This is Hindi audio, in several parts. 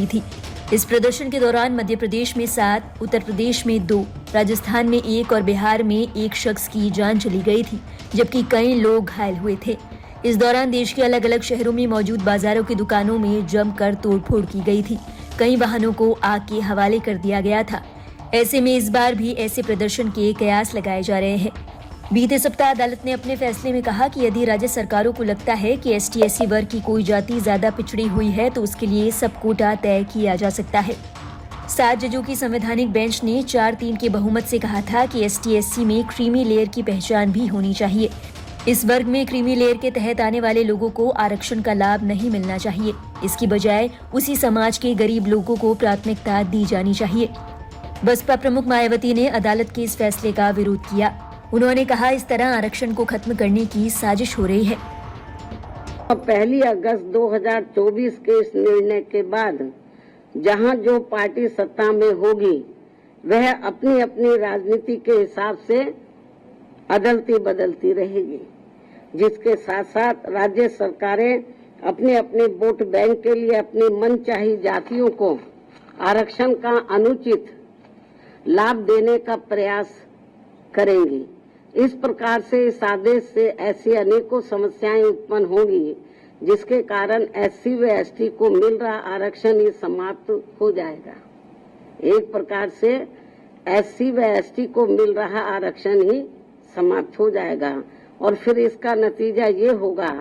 गई थी। इस प्रदर्शन के दौरान मध्य प्रदेश में 7, उत्तर प्रदेश में 2, राजस्थान में 1 और बिहार में 1 शख्स की जान चली गई थी, जबकि कई लोग घायल हुए थे। इस दौरान देश के अलग अलग शहरों में मौजूद बाजारों की दुकानों में जमकर तोड़फोड़ की गई थी। कई वाहनों को आग के हवाले कर दिया गया था। ऐसे में इस बार भी ऐसे प्रदर्शन के कयास लगाए जा रहे हैं। बीते सप्ताह अदालत ने अपने फैसले में कहा कि यदि राज्य सरकारों को लगता है कि ST/SC वर्ग की कोई जाति ज्यादा पिछड़ी हुई है तो उसके लिए सब कोटा तय किया जा सकता है। 7 जजों की संवैधानिक बेंच ने 4-3 के बहुमत से कहा था कि ST/SC में क्रीमी लेयर की पहचान भी होनी चाहिए। इस वर्ग में क्रीमी लेयर के तहत आने वाले लोगों को आरक्षण का लाभ नहीं मिलना चाहिए। इसकी बजाय उसी समाज के गरीब लोगों को प्राथमिकता दी जानी चाहिए। बसपा प्रमुख मायावती ने अदालत के इस फैसले का विरोध किया। उन्होंने कहा, इस तरह आरक्षण को खत्म करने की साजिश हो रही है। 1 अगस्त 2024 के इस निर्णय के बाद जहां जो पार्टी सत्ता में होगी वह अपनी अपनी राजनीति के हिसाब से अदलती बदलती रहेगी, जिसके साथ साथ राज्य सरकारें अपने अपने वोट बैंक के लिए अपनी मनचाही जातियों को आरक्षण का अनुचित लाभ देने का प्रयास करेंगी। इस प्रकार से इस आदेश से ऐसी अनेकों समस्याएं उत्पन्न होंगी, जिसके कारण SC व ST को मिल रहा आरक्षण ही समाप्त हो जाएगा। एक प्रकार से SC व ST को मिल रहा आरक्षण ही समाप्त हो जाएगा और फिर इसका नतीजा ये होगा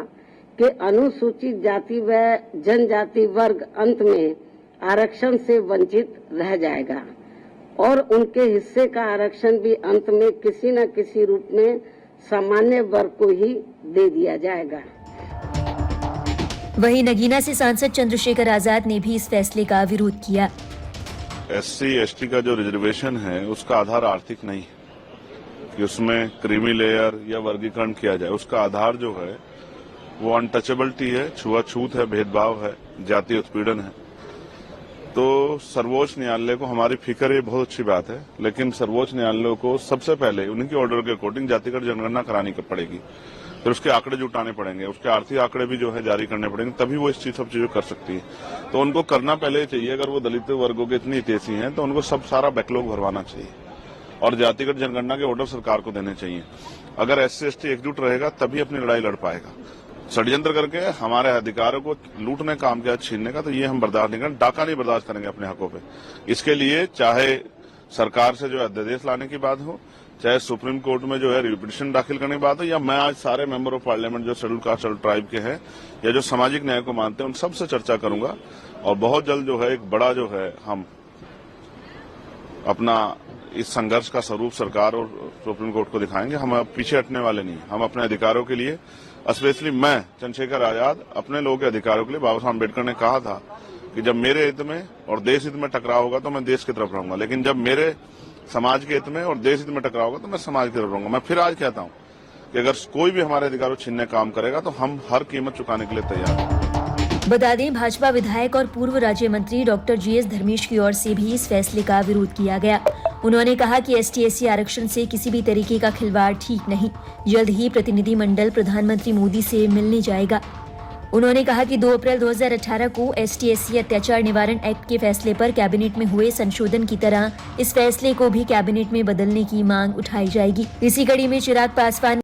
कि अनुसूचित जाति व जनजाति वर्ग अंत में आरक्षण से वंचित रह जाएगा और उनके हिस्से का आरक्षण भी अंत में किसी न किसी रूप में सामान्य वर्ग को ही दे दिया जाएगा। वहीं नगीना से सांसद चंद्रशेखर आजाद ने भी इस फैसले का विरोध किया। SC/ST का जो रिजर्वेशन है उसका आधार आर्थिक नहीं है कि उसमें क्रीमी लेयर या वर्गीकरण किया जाए। उसका आधार जो है वो अनटचेबिलिटी है, छुआछूत है, भेदभाव है, जातीय उत्पीड़न है। तो सर्वोच्च न्यायालय को हमारी फिक्र ये बहुत अच्छी बात है, लेकिन सर्वोच्च न्यायालय को सबसे पहले उनके ऑर्डर के अकॉर्डिंग जातिगत जनगणना करानी पड़ेगी, फिर उसके आंकड़े जुटाने पड़ेंगे, उसके आर्थिक आंकड़े भी जो है जारी करने पड़ेंगे, तभी वो इस सब चीजों कर सकती है। तो उनको करना पहले चाहिए, अगर वो दलित वर्गों के इतनी हितैषी हैं तो उनको सब सारा बैकलॉग भरवाना चाहिए और जातिगत जनगणना के ऑर्डर सरकार को देने चाहिए। अगर SC/ST एकजुट रहेगा तभी अपनी लड़ाई लड़ पाएगा। षड्यंत्र करके हमारे अधिकारों को लूटने काम किया, छीनने का, तो ये हम बर्दाश्त नहीं करेंगे। डाका नहीं बर्दाश्त करेंगे अपने हकों पे। इसके लिए चाहे सरकार से जो अध्यादेश लाने की बात हो, चाहे सुप्रीम कोर्ट में जो है रिपिटिशन दाखिल करने की बात हो, या मैं आज सारे मेंबर ऑफ पार्लियामेंट जो शेड्यूल कास्ट शेड्यूल ट्राइब के हैं या जो सामाजिक न्याय को मानते हैं उन सबसे चर्चा करूंगा और बहुत जल्द जो है एक बड़ा जो है हम अपना इस संघर्ष का स्वरूप सरकार और सुप्रीम कोर्ट को दिखाएंगे। हम पीछे हटने वाले नहीं। हम अपने अधिकारों के लिए, स्पेशली मैं चंद्रशेखर आजाद, अपने लोगों के अधिकारों के लिए, बाबा साहब अम्बेडकर ने कहा था कि जब मेरे हित में और देश हित में टकराव होगा तो मैं देश की तरफ रहूंगा, लेकिन जब मेरे समाज के हित में और देश हित में टकराव होगा तो मैं समाज की तरफ रहूंगा। मैं फिर आज कहता हूं कि अगर कोई भी हमारे अधिकारों छीनने काम करेगा तो हम हर कीमत चुकाने के लिए तैयार हैं। बता दें, भाजपा विधायक और पूर्व राज्य मंत्री डॉक्टर GS धर्मेश की ओर से भी इस फैसले का विरोध किया गया। उन्होंने कहा कि ST/SC आरक्षण से किसी भी तरीके का खिलवाड़ ठीक नहीं। जल्द ही प्रतिनिधिमंडल प्रधानमंत्री मोदी से मिलने जाएगा। उन्होंने कहा कि 2 अप्रैल 2018 को ST/SC अत्याचार निवारण एक्ट के फैसले पर कैबिनेट में हुए संशोधन की तरह इस फैसले को भी कैबिनेट में बदलने की मांग उठाई जाएगी। इसी कड़ी में चिराग पासवान